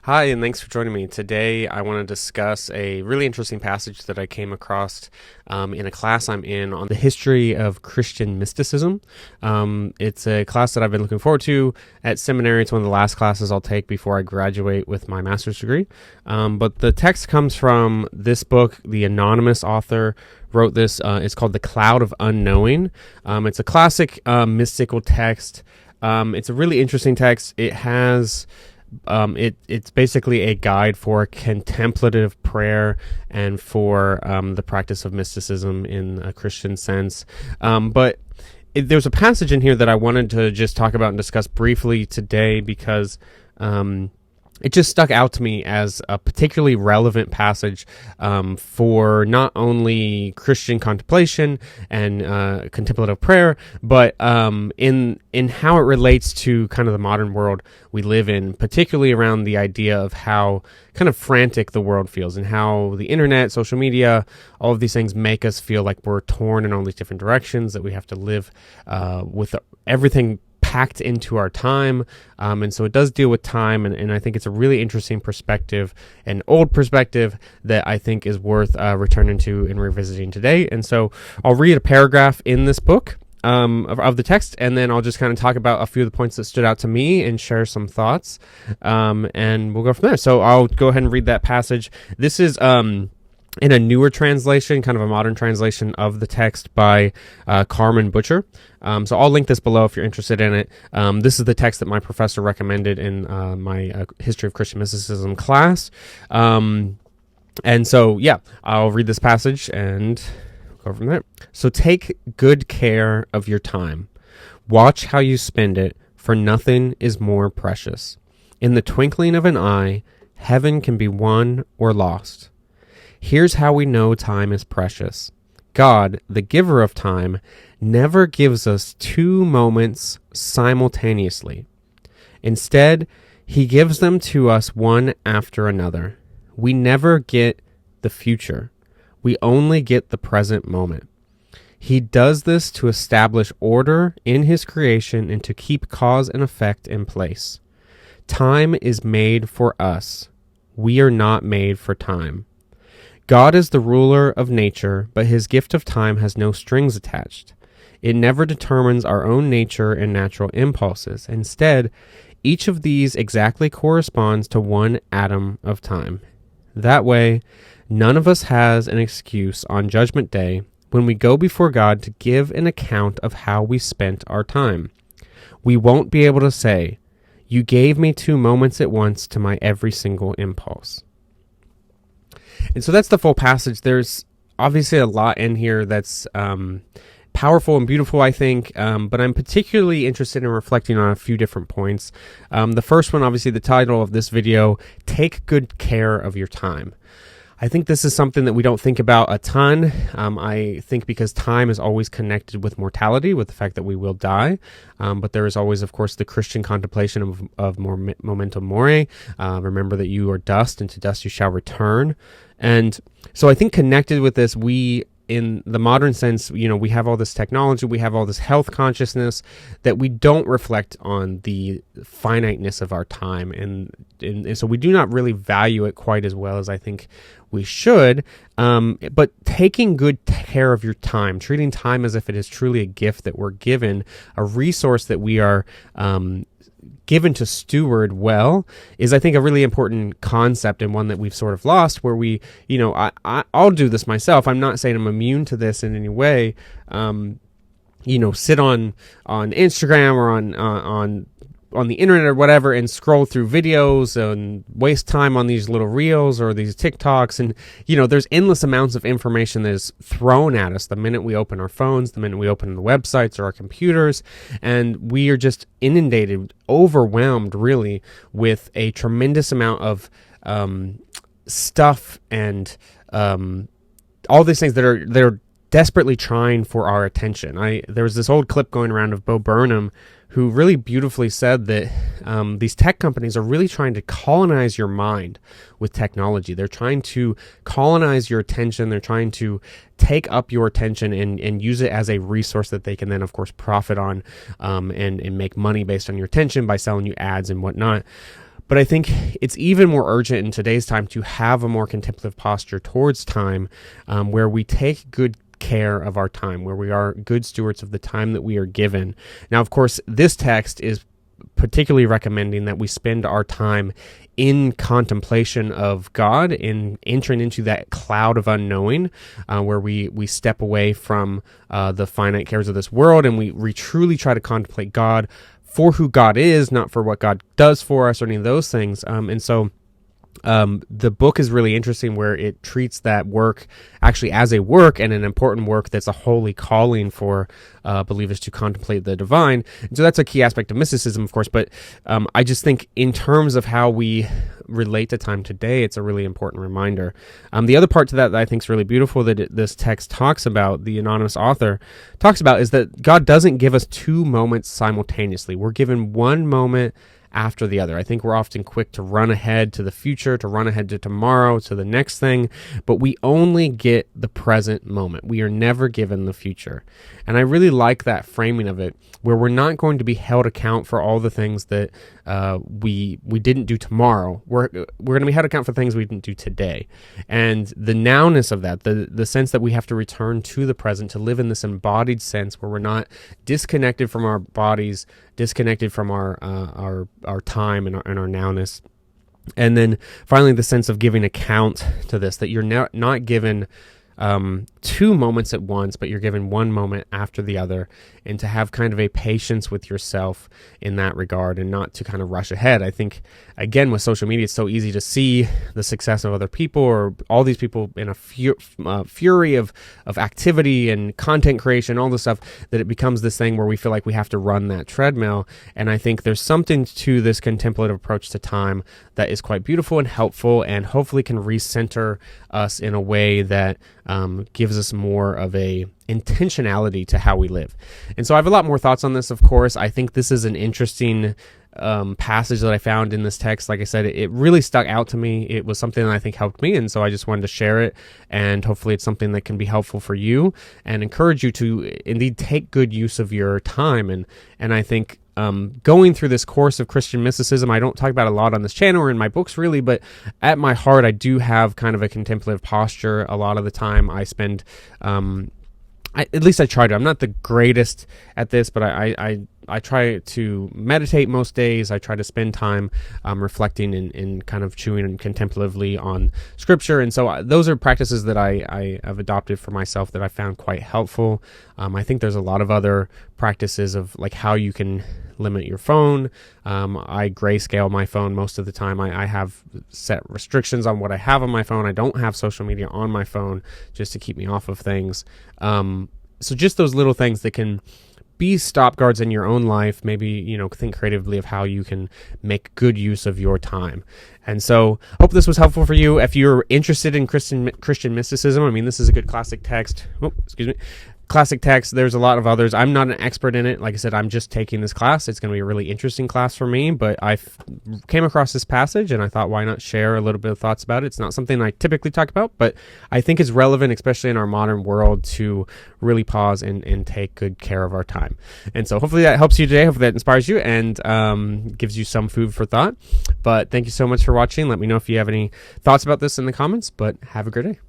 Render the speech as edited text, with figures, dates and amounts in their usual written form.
Hi, and thanks for joining me. Today, I want to discuss a really interesting passage that I came across in a class I'm in on the history of Christian mysticism. It's a class that I've been looking forward to at seminary. It's one of the last classes I'll take before I graduate with my master's degree. But the text comes from this book. The anonymous author wrote this. It's called The Cloud of Unknowing. It's a classic mystical text. It's a really interesting text. It has... it's basically a guide for contemplative prayer and for the practice of mysticism in a Christian sense. But there's a passage in here that I wanted to just talk about and discuss briefly today because it just stuck out to me as a particularly relevant passage for not only Christian contemplation and contemplative prayer, but in how it relates to kind of the modern world we live in, particularly around the idea of how kind of frantic the world feels and how the internet, social media, all of these things make us feel like we're torn in all these different directions, that we have to live with everything packed into our time, and so it does deal with time, and I think it's a really interesting perspective, an old perspective that I think is worth returning to and revisiting today. And so I'll read a paragraph in this book of the text, and then I'll just kind of talk about a few of the points that stood out to me and share some thoughts, and we'll go from there. So I'll go ahead and read that passage. This is in a newer translation, kind of a modern translation of the text by Carmen Butcher. So I'll link this below if you're interested in it. This is the text that my professor recommended in my History of Christian Mysticism class. And so, yeah, I'll read this passage and go from there. So take good care of your time. Watch how you spend it, for nothing is more precious. In the twinkling of an eye, heaven can be won or lost. Here's how we know time is precious. God, the giver of time, never gives us two moments simultaneously. Instead, he gives them to us one after another. We never get the future. We only get the present moment. He does this to establish order in his creation and to keep cause and effect in place. Time is made for us. We are not made for time. God is the ruler of nature, but his gift of time has no strings attached. It never determines our own nature and natural impulses. Instead, each of these exactly corresponds to one atom of time. That way, none of us has an excuse on Judgment Day when we go before God to give an account of how we spent our time. We won't be able to say, "You gave me 2 moments at once to my every single impulse." And so that's the full passage. There's obviously a lot in here that's powerful and beautiful, I think, but I'm particularly interested in reflecting on a few different points. The first one, obviously the title of this video, Take Good Care of Your Time. I think this is something that we don't think about a ton. I think because time is always connected with mortality, with the fact that we will die. But there is always, of course, the Christian contemplation of memento mori. Remember that you are dust, and to dust you shall return. And so I think connected with this, we, in the modern sense, we have all this technology, we have all this health consciousness that we don't reflect on the finiteness of our time. And so we do not really value it quite as well as I think we should. But taking good care of your time, treating time as if it is truly a gift that we're given, a resource that we are given to steward well, is I think a really important concept, and one that we've sort of lost, where we, I'll do this myself. I'm not saying I'm immune to this in any way. Sit on Instagram or on the internet or whatever and scroll through videos and waste time on these little reels or these TikToks. And, there's endless amounts of information that is thrown at us the minute we open our phones, the minute we open the websites or our computers. And we are just inundated, overwhelmed really, with a tremendous amount of stuff and all these things that are desperately trying for our attention. There was this old clip going around of Bo Burnham, who really beautifully said that these tech companies are really trying to colonize your mind with technology. They're trying to colonize your attention. They're trying to take up your attention and use it as a resource that they can then, of course, profit on and make money based on your attention by selling you ads and whatnot. But I think it's even more urgent in today's time to have a more contemplative posture towards time, where we take good care of our time, where we are good stewards of the time that we are given. Now, of course, this text is particularly recommending that we spend our time in contemplation of God, in entering into that cloud of unknowing, where we step away from the finite cares of this world, and we truly try to contemplate God for who God is, not for what God does for us or any of those things. And so the book is really interesting, where it treats that work actually as a work, and an important work that's a holy calling for believers to contemplate the divine. And so that's a key aspect of mysticism, of course, but I just think in terms of how we relate to time today, it's a really important reminder. The other part to that I think is really beautiful that this text talks about, the anonymous author talks about, is that God doesn't give us two moments simultaneously. We're given one moment after the other. I think we're often quick to run ahead to the future, to run ahead to tomorrow, to the next thing, but we only get the present moment. We are never given the future. And I really like that framing of it, where we're not going to be held account for all the things that we didn't do tomorrow. We're going to be held account for things we didn't do today. And the nowness of that, the sense that we have to return to the present, to live in this embodied sense where we're not disconnected from our bodies, disconnected from our time and our nowness. And then finally, the sense of giving account to this, that you're not given two moments at once, but you're given one moment after the other, and to have kind of a patience with yourself in that regard, and not to kind of rush ahead. I think, again, with social media, it's so easy to see the success of other people, or all these people in a fury of activity and content creation, all this stuff, that it becomes this thing where we feel like we have to run that treadmill. And I think there's something to this contemplative approach to time that is quite beautiful and helpful, and hopefully can recenter us in a way that gives us more of a intentionality to how we live. And so I have a lot more thoughts on this, of course. I think this is an interesting passage that I found in this text. Like I said, it really stuck out to me. It was something that I think helped me, and so I just wanted to share it, and hopefully it's something that can be helpful for you, and encourage you to indeed take good use of your time. And I think going through this course of Christian mysticism, I don't talk about a lot on this channel or in my books really, but at my heart, I do have kind of a contemplative posture. A lot of the time I spend, at least I try to. I'm not the greatest at this, but I try to meditate most days. I try to spend time reflecting and kind of chewing contemplatively on Scripture. And so those are practices that I have adopted for myself that I found quite helpful. I think there's a lot of other practices of like how you can limit your phone. I grayscale my phone most of the time. I have set restrictions on what I have on my phone. I don't have social media on my phone just to keep me off of things. So just those little things that can be stop guards in your own life. Maybe, think creatively of how you can make good use of your time. And so hope this was helpful for you. If you're interested in Christian mysticism, I mean, this is a good classic text. Classic text. There's a lot of others. I'm not an expert in it. Like I said, I'm just taking this class. It's going to be a really interesting class for me, but I came across this passage and I thought, why not share a little bit of thoughts about it? It's not something I typically talk about, but I think it's relevant, especially in our modern world, to really pause and take good care of our time. And so hopefully that helps you today. Hopefully that inspires you and gives you some food for thought. But thank you so much for watching. Let me know if you have any thoughts about this in the comments, but have a great day.